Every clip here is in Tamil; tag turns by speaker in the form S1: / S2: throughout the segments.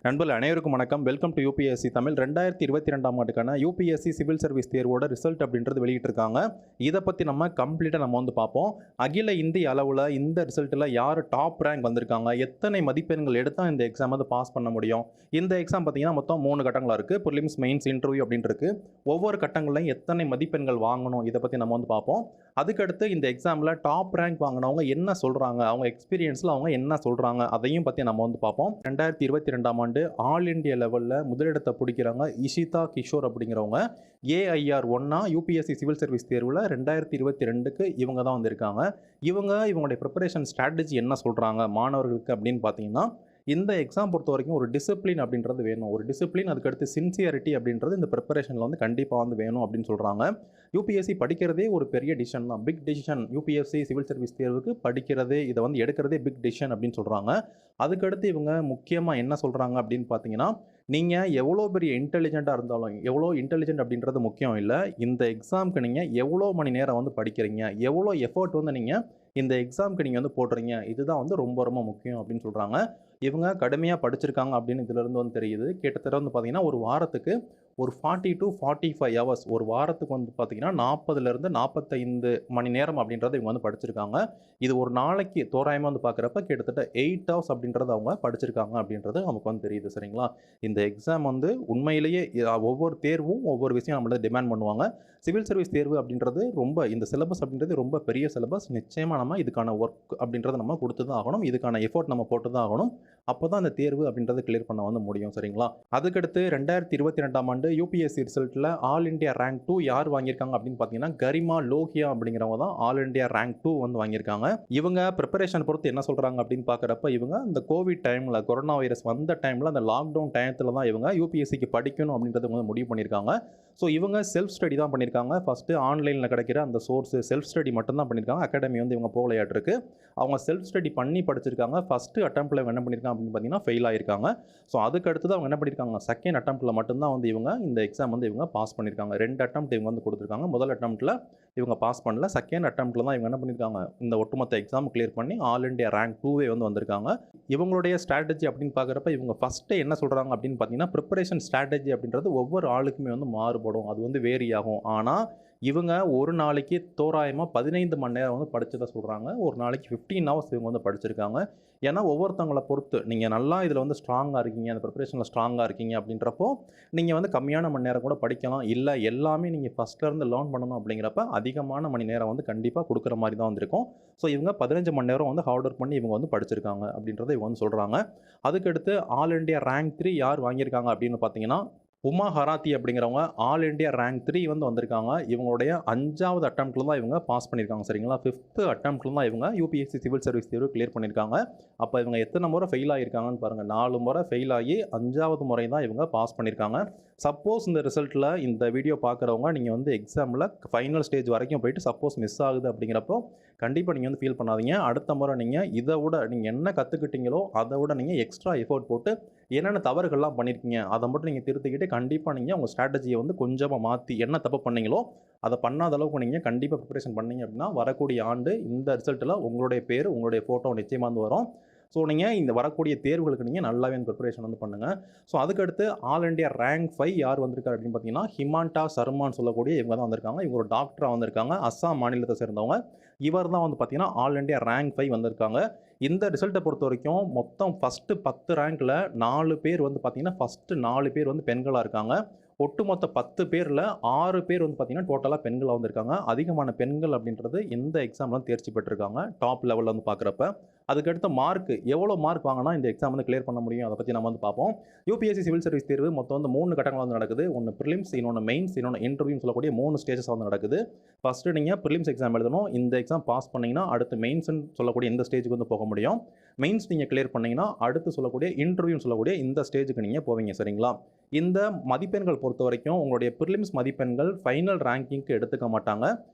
S1: நண்பர்கள் அனைவருக்கும் வணக்கம். Welcome to UPSC Tamil. 2022ஆம் ஆண்டுக்கான யூபிஎஸ்சி சிவில் சர்வீஸ் தேர்வோட ரிசல்ட் அப்படின்றது வெளியிட்டிருக்காங்க. இதை பற்றி நம்ம கம்ப்ளீட்டாக பார்ப்போம். அகில இந்திய அளவில் இந்த ரிசல்ட்டில் யார் டாப் ரேங்க் வந்திருக்காங்க, எத்தனை மதிப்பெண்கள் எடுத்தால் இந்த எக்ஸாம் வந்து பாஸ் பண்ண முடியும். இந்த எக்ஸாம் பார்த்தீங்கன்னா மொத்தம் 3 கட்டங்களாக இருக்குது. ப்ரிலிம்ஸ், மெயின்ஸ், இன்டர்வியூ அப்படின்னு இருக்குது. ஒவ்வொரு கட்டங்களையும் எத்தனை மதிப்பெண்கள் வாங்கணும் இதை பற்றி நம்ம வந்து பார்ப்போம். அதுக்கடுத்து இந்த எக்ஸாமில் டாப் ரேங்க் வாங்கினவங்க என்ன சொல்கிறாங்க, அவங்க எக்ஸ்பீரியன்ஸில் அவங்க என்ன சொல்கிறாங்க, அதையும் பற்றி நம்ம வந்து பார்ப்போம். 2022ஆம் ஆண்டு ஆல் இண்டியா லெவலில் முதலிடத்தை பிடிக்கிறாங்க இஷிதா கிஷோர் அப்படிங்கிறவங்க. ஏஐஆர் 1 யூபிஎஸ்சி சிவில் சர்வீஸ் தேர்வில் 2022க்கு இவங்க தான் வந்திருக்காங்க. இவங்களுடைய ப்ரிப்பரேஷன் ஸ்ட்ராட்டஜி என்ன சொல்கிறாங்க மாணவர்களுக்கு அப்படின்னு பார்த்தீங்கன்னா, இந்த எக்ஸாம் பொறுத்த வரைக்கும் ஒரு டிசிப்ளின் அப்படின்றது வேணும். ஒரு டிசிப்ளின், அதுக்கடுத்து சின்சியரிட்டி அப்படின்றது இந்த ப்ரிப்பரேஷனில் வந்து கண்டிப்பாக வந்து வேணும் அப்படின்னு சொல்கிறாங்க. யூபிஎஸ்சி படிக்கிறதே ஒரு பெரிய டிசிஷன் தான், big decision. UPSC civil service தேர்வுக்கு படிக்கிறதே, இதை வந்து எடுக்கிறதே பிக் டிசிஷன் அப்படின்னு சொல்கிறாங்க. அதுக்கடுத்து இவங்க முக்கியமாக என்ன சொல்கிறாங்க அப்படின்னு பார்த்தீங்கன்னா, நீங்கள் எவ்வளோ பெரிய இன்டெலிஜென்ட்டாக இருந்தாலும், எவ்வளோ இன்டெலிஜென்ட் அப்படின்றது முக்கியம் இல்லை. இந்த எக்ஸாமுக்கு நீங்கள் எவ்வளோ மணி நேரம் வந்து படிக்கிறீங்க, எவ்வளோ எஃபர்ட் வந்து நீங்கள் இந்த எக்ஸாமுக்கு நீங்கள் வந்து போடுறீங்க, இதுதான் வந்து ரொம்ப ரொம்ப முக்கியம் அப்படின்னு சொல்கிறாங்க. இவங்க கடுமையாக படிச்சிருக்காங்க அப்படின்னு இதிலிருந்து வந்து தெரியுது. கிட்டத்தட்ட வந்து பார்த்தீங்கன்னா ஒரு வாரத்துக்கு ஒரு 40 to 45 ஹவர்ஸ், ஒரு வாரத்துக்கு வந்து பார்த்தீங்கன்னா 40லேருந்து 45 மணி நேரம் அப்படின்றத இவங்க வந்து படிச்சிருக்காங்க. இது ஒரு நாளைக்கு தோராயமாக வந்து பார்க்குறப்ப கிட்டத்தட்ட 8 ஹவர்ஸ் அப்படின்றது அவங்க படிச்சிருக்காங்க அப்படின்றது நமக்கு வந்து தெரியுது. சரிங்களா? இந்த எக்ஸாம் வந்து உண்மையிலேயே ஒவ்வொரு தேர்வும் ஒவ்வொரு விஷயம் நம்மள டிமாண்ட் பண்ணுவாங்க. சிவில் சர்வீஸ் தேர்வு அப்படின்றது ரொம்ப, இந்த சிலபஸ் அப்படின்றது ரொம்ப பெரிய சிலபஸ். நிச்சயமாக நம்ம இதுக்கான ஒர்க் அப்படின்றத நம்ம கொடுத்து தான் ஆகணும். இதுக்கான எஃபோர்ட் நம்ம போட்டு தான் ஆகணும். அப்போ தான் அந்த தேர்வு அப்படின்றத கிளியர் பண்ண வந்து முடியும். சரிங்களா? அதுக்கடுத்து 2022ஆம் ஆண்டு யூபிஎஸ்சி ரிசல்ட்டில் ஆல் இண்டியா ரேங்க் 2 யார் வாங்கியிருக்காங்க அப்படின்னு பார்த்தீங்கன்னா, கரிமா லோகியா அப்படிங்கிறவங்க தான் ஆல் இண்டியா ரேங்க் 2 வந்து வாங்கியிருக்காங்க. இவங்க ப்ரிப்பரேஷன் பொறுத்து என்ன சொல்கிறாங்க அப்படின்னு பார்க்குறப்ப, இவங்க இந்த கோவிட் டைமில், கொரோனா வைரஸ் வந்த டைமில், அந்த லாக்டவுன் டைத்தில் தான் இவங்க யூபிஎஸ்சிக்கு படிக்கணும் அப்படின்றத வந்து முடிவு பண்ணியிருக்காங்க. ஸோ இவங்க செல்ஃப் ஸ்டடி தான் பண்ணியிருக்காங்க. ஃபஸ்ட்டு ஆன்லைனில் கிடைக்கிற அந்த சோர்ஸு செல்ஃப் ஸ்டடி மட்டும்தான் பண்ணியிருக்காங்க. அகாடமி வந்து இவங்க போகலையாட்டிருக்கு. அவங்க செல்ஃப் ஸ்டடி பண்ணி படிச்சிருக்காங்க. ஃபஸ்ட்டு அட்டெம்ப்ட்டில் இவங்க என்ன பண்ணியிருக்காங்க அப்படின்னு பார்த்தீங்கன்னா ஃபெயில் ஆகியிருக்காங்க. ஸோ அதுக்கடுத்து தான் அவங்க என்ன பண்ணியிருக்காங்க, செகண்ட் அட்டெம்ப்ட்டில் மட்டும்தான் வந்து இவங்க இந்த எக்ஸாம் வந்து இவங்க பாஸ் பண்ணியிருக்காங்க. 2 அட்டெம்ப்ட் இவங்க வந்து கொடுத்துருக்காங்க. முதல் அட்டெம்ப்ட்டில் இவங்க பாஸ் பண்ணல. செகண்ட் அட்டெம்ப்ட்டில் தான் இவங்க என்ன பண்ணியிருக்காங்க, இந்த ஒட்டுமொத்த எக்ஸாம் கிளியர் பண்ணி ஆல் இண்டியா ரேங்க் 2 வந்து வந்திருக்காங்க. இவங்களுடைய ஸ்ட்ராட்டஜி அப்படின்னு பார்க்குறப்ப, இவங்க ஃபஸ்ட்டு என்ன சொல்கிறாங்க அப்படின்னு பார்த்தீங்கன்னா, ப்ரிப்பரேஷன் ஸ்ட்ராட்டஜி அப்படின்றது ஒவ்வொரு ஆளுக்குமே வந்து மாறுபடும், அது வந்து வேரி ஆகும். ஆனால் இவங்க ஒரு நாளைக்கு தோராயமாக 15 மணி நேரம் வந்து படிச்சதை சொல்கிறாங்க. ஒரு நாளைக்கு 15 ஹவர்ஸ் இவங்க வந்து படிச்சிருக்காங்க. ஏன்னா ஒவ்வொருத்தவங்களை பொறுத்து, நீங்கள் நல்லா இதில் வந்து ஸ்ட்ராங்காக இருக்கீங்க, அந்த ப்ரிப்பரேஷனில் ஸ்ட்ராங்காக இருக்கீங்க அப்படின்றப்போ நீங்கள் வந்து கம்மியான மணி நேரம் கூட படிக்கலாம். இல்லை எல்லாமே நீங்கள் ஃபஸ்ட்லேருந்து லேர்ன் பண்ணணும் அப்படிங்கிறப்ப அதிகமான மணி நேரம் வந்து கண்டிப்பாக கொடுக்குற மாதிரி தான் வந்திருக்கும். ஸோ இவங்க 15 மணி நேரம் வந்து ஹார்ட் ஒர்க் பண்ணி இவங்க வந்து படிச்சிருக்காங்க அப்படின்றத இவங்க வந்து சொல்கிறாங்க. அதுக்கடுத்து ஆல் இண்டியா ரேங்க் 3 யார் வாங்கியிருக்காங்க அப்படின்னு பார்த்தீங்கன்னா, உமா ஹராத்தி அப்படிங்கிறவங்க ஆல் இண்டியா ரேங்க் 3 வந்து வந்திருக்காங்க. இவங்களுடைய 5வது அட்டெம்ப்ட்டில் தான் இவங்க பாஸ் பண்ணியிருக்காங்க. சரிங்களா? 5th அட்டெம்ப்ட்டில் தான் இவங்க யூபிஎஸ்சி சிவில் சர்வீஸ் தேர்வு கிளியர் பண்ணியிருக்காங்க. அப்போ இவங்க எத்தனை முறை ஃபெயில் ஆகியிருக்காங்கன்னு பாருங்கள். 4 முறை ஃபெயில் ஆகி 5வது முறை தான் இவங்க பாஸ் பண்ணியிருக்காங்க. சப்போஸ் இந்த ரிசல்ட்டில் இந்த வீடியோ பார்க்குறவங்க நீங்கள் வந்து எக்ஸாமில் ஃபைனல் ஸ்டேஜ் வரைக்கும் போயிட்டு சப்போஸ் மிஸ் ஆகுது அப்படிங்கிறப்போ கண்டிப்பாக நீங்கள் வந்து ஃபீல் பண்ணாதீங்க. அடுத்த முறை நீங்கள் இதை விட நீங்கள் என்ன கற்றுக்கிட்டீங்களோ அதை விட நீங்கள் எக்ஸ்ட்ரா எஃபோர்ட் போட்டு என்னென்ன தவறுகள்லாம் பண்ணியிருக்கீங்க அதை மட்டும் நீங்கள் திருத்திக்கிட்டு கண்டிப்பாக நீங்கள் உங்கள் ஸ்ட்ராட்டஜியை வந்து கொஞ்சமாக மாற்றி என்ன தப்பு பண்ணீங்களோ அதை பண்ணாத அளவுக்கு நீங்கள் கண்டிப்பாக ப்ரிப்பரேஷன் பண்ணீங்க அப்படின்னா வரக்கூடிய ஆண்டு இந்த ரிசல்ட்டில் உங்களுடைய பேர், உங்களுடைய ஃபோட்டோ நிச்சயமாக வந்து வரும். ஸோ நீங்கள் இந்த வரக்கூடிய தேர்வுகளுக்கு நீங்கள் நல்லாவே அந்த ப்ரிப்பரேஷன் வந்து பண்ணுங்கள். ஸோ அதுக்கடுத்து ஆல் இண்டியா ரேங்க் 5 யார் வந்திருக்காரு அப்படின்னு பார்த்தீங்கன்னா, ஹிமாண்டா சர்மான்னு சொல்லக்கூடிய இவங்க தான் வந்திருக்காங்க. இவங்க ஒரு டாக்டராக வந்திருக்காங்க, அஸ்ஸாம் மாநிலத்தை சேர்ந்தவங்க. இவர் தான் வந்து பார்த்தீங்கன்னா ஆல் இண்டியா ரேங்க் 5 வந்திருக்காங்க. இந்த ரிசல்ட்டை பொறுத்த வரைக்கும் மொத்தம் ஃபஸ்ட்டு 10 ரேங்க்கில் 4 பேர் வந்து பார்த்தீங்கன்னா, ஃபஸ்ட்டு 4 பேர் வந்து பெண்களாக இருக்காங்க. ஒட்டுமொத்த 10 பேரில் 6 பேர் வந்து பார்த்தீங்கன்னா டோட்டலாக பெண்களாக வந்திருக்காங்க. அதிகமான பெண்கள் அப்படின்றது இந்த எக்ஸாம்லாம் தேர்ச்சி பெற்றிருக்காங்க டாப் லெவலில் வந்து பார்க்குறப்ப. அதுக்கடுத்த மார்க், எவ்வளோ மார்க் வாங்கினா இந்த எக்ஸாம் வந்து கிளியர் பண்ண முடியும், அதை பற்றி நம்ம வந்து பார்ப்போம். யூபிஎஸ்சி சிவில் சர்வீஸ் தேர்வு மொத்தம் வந்து 3 கட்டங்கள் வந்து நடக்குது. ஒன்று ப்ரிலிம்ஸ், இன்னொன்று மெயின்ஸ், இன்னொன்று இன்டர்வியூன்னு சொல்லக்கூடிய 3 ஸ்டேஜஸ் வந்து நடக்குது. ஃபஸ்ட்டு நீங்கள் ப்ரிலிம்ஸ் எக்ஸாம் எழுதணும். இந்த எக்ஸாம் பாஸ் பண்ணிங்கன்னா அடுத்து மெயின்ஸ்ன்னு சொல்லக்கூடிய இந்த ஸ்டேஜுக்கு வந்து போக முடியும். மெயின்ஸ் நீங்கள் கிளியர் பண்ணிங்கன்னா அடுத்து சொல்லக்கூடிய இன்டர்வியூன்னு சொல்லக்கூடிய இந்த ஸ்டேஜுக்கு நீங்கள் போவீங்க. சரிங்களா? இந்த மதிப்பெண்கள் பொறுத்த வரைக்கும் உங்களுடைய ப்ரிலிம்ஸ் மதிப்பெண்கள் ஃபைனல் ரேங்கிங்க்கு எடுத்துக்க மாட்டாங்க.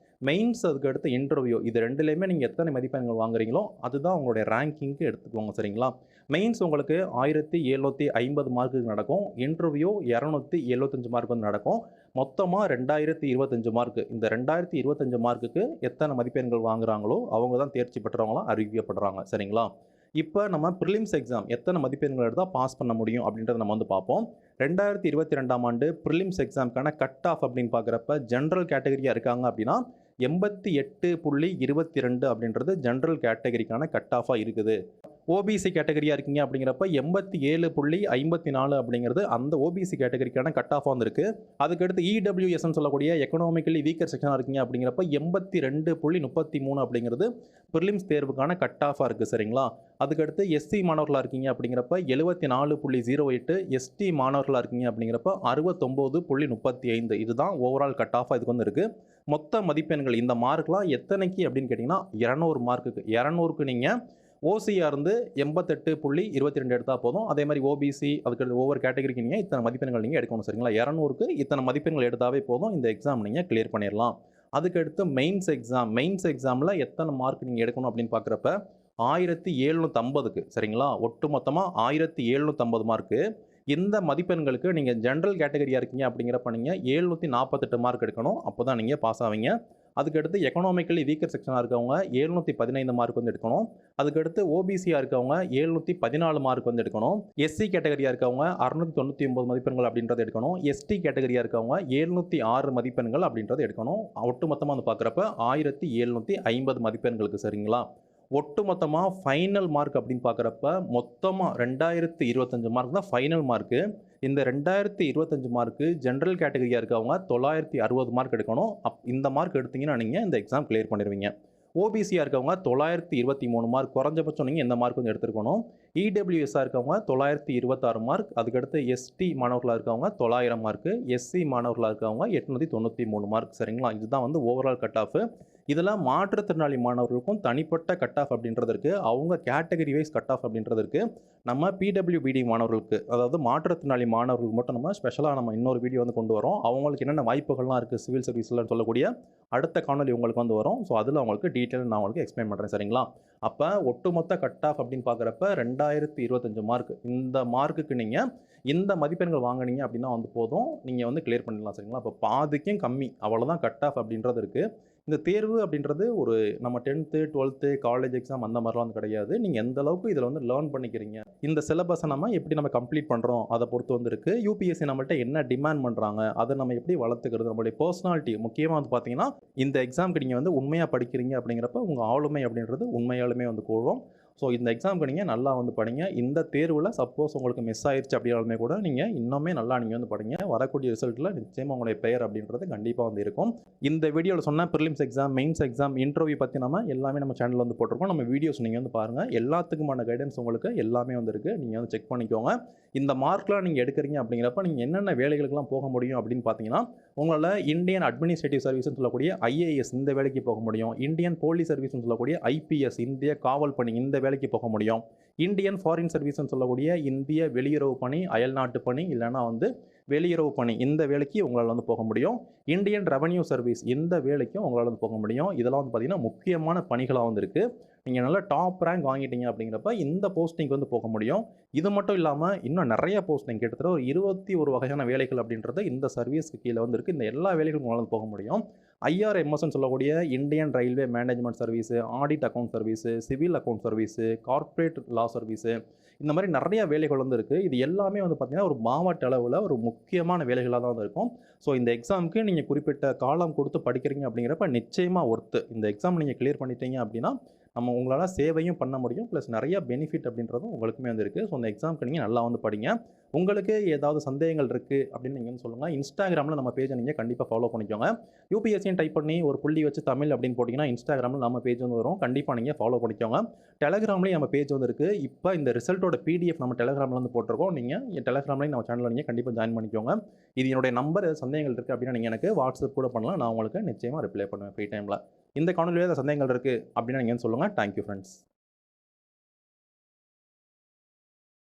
S1: மெயின்ஸ், அதுக்கு அடுத்து இன்டர்வியூ, இது ரெண்டுலேயுமே நீங்கள் எத்தனை மதிப்பெண்கள் வாங்குறீங்களோ அதுதான் உங்களுடைய ரேங்கிங்க்கு எடுத்துக்குவாங்க. சரிங்களா? மெயின்ஸ் உங்களுக்கு 1750 மார்க்குக்கு நடக்கும். இன்டர்வியூ 275 மார்க் வந்து நடக்கும். மொத்தமாக 2025 மார்க். இந்த 2025 மார்க்குக்கு எத்தனை மதிப்பெண்கள் வாங்குறாங்களோ அவங்க தான் தேர்ச்சி பெற்றவங்களாம் அறிவிக்கப்படுறாங்க. சரிங்களா? இப்போ நம்ம ப்ரிலிம்ஸ் எக்ஸாம் எத்தனை மதிப்பெண்கள் எடுத்தால் பாஸ் பண்ண முடியும் அப்படின்றத நம்ம வந்து பார்ப்போம். 2022ஆம் ஆண்டு ப்ரிலிம்ஸ் எக்ஸாமுக்கான கட் ஆஃப் அப்படின்னு பார்க்குறப்ப ஜென்ரல் கேட்டகரியாக இருக்காங்க அப்படின்னா 88.22 அப்படின்றது ஜென்ரல் கேட்டகரிக்கான கட் ஆஃபாக இருக்குது. ஓபிசி கேட்டகரியாக இருக்கீங்க அப்படிங்கிறப்ப 87.54 அப்படிங்கிறது அந்த ஓபிசி கேட்டகரிக்கான கட் ஆஃபாக வந்திருக்கு. அதுக்கடுத்து இடபிள்யூஎஸ்ன்னு சொல்லக்கூடிய எக்கனாமிக்கலி வீக்கர் செக்ஷனாக இருக்கீங்க அப்படிங்கிறப்ப 82.33 அப்படிங்கிறது ப்ரிலிம்ஸ் தேர்வுக்கான கட் ஆஃபாக இருக்குது. சரிங்களா? அதுக்கடுத்து எஸ்சி மாணவர்களாக இருக்கீங்க அப்படிங்கிறப்ப 74.08, எஸ்டி மாணவர்களாக இருக்கீங்க அப்படிங்கிறப்ப 69.35. இதுதான் ஓவரால் கட் ஆஃபாக இதுக்கு வந்து இருக்குது. மொத்த மதிப்பெண்கள் இந்த மார்க்லாம் எத்தனைக்கு அப்படின்னு கேட்டிங்கன்னா 200 மார்க்குக்கு. 200க்கு நீங்கள் ஓசியாக இருந்து 88.22 எடுத்தால் போதும். அதே மாதிரி ஓபிசி அதுக்கடுத்து ஒவ்வொரு கேட்டகரிக்கு நீங்கள் இத்தனை மதிப்பெண்கள் நீங்கள் எடுக்கணும். சரிங்களா? 200க்கு இத்தனை மதிப்பெண்கள் எடுத்தாவே போதும், இந்த எக்ஸாம் நீங்கள் கிளியர் பண்ணிடலாம். அதுக்கடுத்து மெயின்ஸ் எக்ஸாம். மெயின்ஸ் எக்ஸாமில் எத்தனை மார்க் நீங்கள் எடுக்கணும் அப்படின்னு பார்க்குறப்ப 1750க்கு. சரிங்களா? ஒட்டு மொத்தமாக 1750 மார்க்கு. இந்த மதிப்பெண்களுக்கு நீங்கள் ஜென்ரல் கேட்டகரியாக இருக்கீங்க அப்படிங்கிறப்ப நீங்கள் 748 மார்க் எடுக்கணும். அப்போ தான் நீங்கள் பாஸ் ஆவீங்க. அதுக்கடுத்து எக்கனாமிக்கலி வீக்கர் செக்ஷனாக இருக்கவங்க 715 மார்க் வந்து எடுக்கணும். அதுக்கடுத்து ஓபிசியாக இருக்கவங்க 714 மார்க் வந்து எடுக்கணும். எஸ்சி கேட்டகரியாக இருக்கவங்க 699 மதிப்பெண்கள் அப்படின்றத எடுக்கணும். எஸ்டி கேட்டகரியாக இருக்கவங்க 706 மதிப்பெண்கள் அப்படின்றத எடுக்கணும். ஒட்டுமொத்தமாக வந்து பார்க்குறப்ப 1750 மதிப்பெண்களுக்கு. சரிங்களா? ஒட்டுமொத்தமாக ஃபைனல் மார்க் அப்படின்னு பார்க்குறப்ப மொத்தமாக 2025 மார்க் தான் ஃபைனல் மார்க்கு. இந்த 2025 மார்க்கு ஜென்ரல் கேட்டகரியாக இருக்கவங்க 960 மார்க் எடுக்கணும். இந்த மார்க் எடுத்தீங்கன்னா நீங்கள் இந்த எக்ஸாம் கிளியர் பண்ணிடுவீங்க. ஓபிசியாக இருக்கவங்க 923 மார்க், குறைஞ்சபட்சம் நீங்கள் எந்த மார்க் வந்து எடுத்துருக்கணும். இடபிள்யூஎஸ்ஸாக இருக்கவங்க 926 மார்க். அதுக்கடுத்து எஸ்டி மாணவர்களாக இருக்கவங்க 900 மார்க்கு. எஸ்சி மாணவர்களாக இருக்கவங்க 893 மார்க். சரிங்களா? இதுதான் வந்து ஓவரால் கட் ஆஃப். இதெல்லாம் மாற்றுத்திறனாளி மாணவர்களுக்கும் தனிப்பட்ட கட் ஆஃப் அப்படின்றது இருக்குது. அவங்க கேட்டகரி வைஸ் கட் ஆஃப் அப்படின்றது இருக்குது. நம்ம பிடபிள்யூபிடி மாணவர்களுக்கு, அதாவது மாற்றுத்திறனாளி மாணவர்களுக்கு மட்டும் நம்ம ஸ்பெஷலாக நம்ம இன்னொரு வீடியோ வந்து கொண்டு வரோம். அவங்களுக்கு என்னென்ன வாய்ப்புகள்லாம் இருக்குது சிவில் சர்வீஸில் சொல்லக்கூடிய அடுத்த காணொலி உங்களுக்கு வந்து வரும். ஸோ அதில் அவங்களுக்கு டீட்டெயில் நான் உங்களுக்கு எக்ஸ்பிளைன் பண்ணுறேன். சரிங்களா? அப்போ ஒட்டுமொத்த கட் ஆஃப் அப்படின்னு பார்க்குறப்ப 2025 மார்க். இந்த மார்க்குக்கு நீங்கள் இந்த மதிப்பெண்கள் வாங்கினீங்க அப்படின்னா வந்து போதும், நீங்கள் வந்து கிளியர் பண்ணிடலாம். சரிங்களா? அப்போ பாதிக்கும் கம்மி, அவ்வளோதான் கட் ஆஃப் அப்படின்றது இருக்குது. இந்த தேர்வு அப்படின்றது ஒரு நம்ம 10th 12th காலேஜ் எக்ஸாம் அந்த மாதிரிலாம் வந்து கிடையாது. நீங்கள் எந்த அளவுக்கு இதில் வந்து லேர்ன் பண்ணிக்கிறீங்க, இந்த சிலபஸை நம்ம எப்படி நம்ம கம்ப்ளீட் பண்ணுறோம் அதை பொறுத்து வந்து இருக்குது. யூபிஎஸ்சி நம்மள்ட்ட என்ன டிமாண்ட் பண்ணுறாங்க, அதை நம்ம எப்படி வளர்த்துக்கிறது, நம்மளுடைய பர்சனாலிட்டி முக்கியமாக வந்து பார்த்தீங்கன்னா இந்த எக்ஸாமுக்கு நீங்கள் வந்து உண்மையாக படிக்கிறீங்க அப்படிங்கிறப்ப உங்கள் ஆளுமை அப்படின்றது உண்மையாலுமே வந்து கூடும். ஸோ இந்த எக்ஸாமுக்கு நீங்கள் நல்லா வந்து படிங்க. இந்த தேர்வில் சப்போஸ் உங்களுக்கு மிஸ் ஆயிடுச்சு அப்படின்னாலுமே கூட நீங்கள் இன்னுமே நல்லா நீங்கள் வந்து படிங்க. வரக்கூடிய ரிசல்ட்டில் நிச்சயமாக உங்களுடைய பெயர் அப்படின்றது கண்டிப்பாக வந்து இருக்கும். இந்த வீடியோவில் சொன்ன prelims exam, mains exam, interview பற்றி நம்ம எல்லாமே நம்ம சேனலில் வந்து போட்டிருக்கோம். நம்ம வீடியோஸ் நீங்கள் வந்து பாருங்கள். எல்லாத்துக்குமான கைடன்ஸ் உங்களுக்கு எல்லாமே வந்து இருக்குது. நீங்கள் வந்து செக் பண்ணிக்கோங்க. இந்த மார்க்லாம் நீங்கள் எடுக்கிறீங்க அப்படிங்கிறப்ப நீங்கள் என்னென்ன வேலைகளுக்கெல்லாம் போக முடியும் அப்படின்னு பார்த்தீங்கன்னா, உங்களால் இந்தியன் அட்மினிஸ்ட்ரேட்டிவ் சர்வீஸ்னு சொல்லக்கூடிய ஐஏஎஸ் இந்த வேலைக்கு போக முடியும். இந்தியன் போலீஸ் சர்வீஸ்னு சொல்லக்கூடிய ஐபிஎஸ் இந்திய காவல் பணி இந்த வேலைக்கு போக முடியும். இந்தியன் ஃபாரின் சர்வீஸ்னு சொல்லக்கூடிய இந்திய வெளியுறவு பணி, அயல்நாட்டு பணி, இல்லைனா வந்து வெளியுறவு பணி இந்த வேலைக்கு உங்களால் வந்து போக முடியும். இந்தியன் ரெவன்யூ சர்வீஸ் இந்த வேலைக்கும் உங்களால் வந்து போக முடியும். இதெல்லாம் வந்து பார்த்திங்கன்னா முக்கியமான பணிகளாக வந்து இருக்குது. நீங்கள் நல்லா டாப் ரேங்க் வாங்கிட்டீங்க அப்படிங்கிறப்ப இந்த போஸ்டிங்க்கு வந்து போக முடியும். இது மட்டும் இல்லாமல் இன்னும் நிறைய போஸ்டிங் கிட்டத்தட்ட ஒரு 21 வகையான வேலைகள் அப்படின்றது இந்த சர்வீஸ்க்கு கீழே வந்து இருக்குது. இந்த எல்லா வேலைகளும் உங்களால் போக முடியும். ஐஆர்எம்எஸ்ன்னு சொல்லக்கூடிய Indian railway management service, audit account service, civil account service, corporate law service, இந்த மாதிரி நிறைய வேலைகள் வந்து இருக்குது. இது எல்லாமே வந்து பார்த்திங்கன்னா ஒரு மாவட்ட அளவில் ஒரு முக்கியமான வேலைகளாக தான் வந்து இருக்கும். ஸோ இந்த எக்ஸாமுக்கு நீங்கள் குறிப்பிட்ட காலம் கொடுத்து படிக்கிறீங்க அப்படிங்கிறப்ப நிச்சயமாக ஒர்த்து. இந்த எக்ஸாம் நீங்கள் கிளியர் பண்ணிட்டீங்க அப்படின்னா நம்ம உங்களால் சேவையும் பண்ண முடியும், ப்ளஸ் நிறைய பெனிஃபிட் அப்படின்றதும் உங்களுக்குமே வந்து இருக்குது. ஸோ அந்த எக்ஸாமுக்கு நீங்கள் நல்லா வந்து படிங்க. உங்களுக்கு ஏதாவது சந்தேகங்கள் இருக்குது அப்படின்னு நீங்கள் சொல்லுங்கள். இன்ஸ்டாகிராமில் நம்ம பேஜை நீங்கள் கண்டிப்பாக ஃபாலோ பண்ணிக்கோங்க. யூபிஎஸ்சின்னு டைப் பண்ணி ஒரு புள்ளி வச்சு தமிழ் அப்படின்னு போட்டிங்கன்னா இன்ஸ்டாகிராமில் நம்ம பேஜ் வந்து வரும். கண்டிப்பாக நீங்கள் ஃபாலோ பண்ணிக்கோங்க. டெலகிராம்லேயும் நம்ம பேஜ் வந்து இருக்குது. இப்போ இந்த ரிசல்ட்டோட பிடிஎஃப் நம்ம டெலகிராமில் வந்து போட்டிருக்கோம். நீங்கள் டெலகிராம்லேயும் நம்ம சேனலில் நீங்கள் கண்டிப்பாக ஜாயின் பண்ணிக்கோங்க. இது என்னுடைய நம்பர். சந்தேகங்கள் இருக்குது அப்படின்னா நீங்கள் எனக்கு வாட்ஸ்அப் கூட பண்ணலாம். நான் உங்களுக்கு நிச்சயமாக ரிப்ளை பண்ணுவேன் ஃப்ரீ டைமில். இந்த காணொலியில் ஏதாவது சந்தேகங்கள் இருக்குது அப்படின்னா நீங்கள் சொல்லுங்கள். Thank you friends.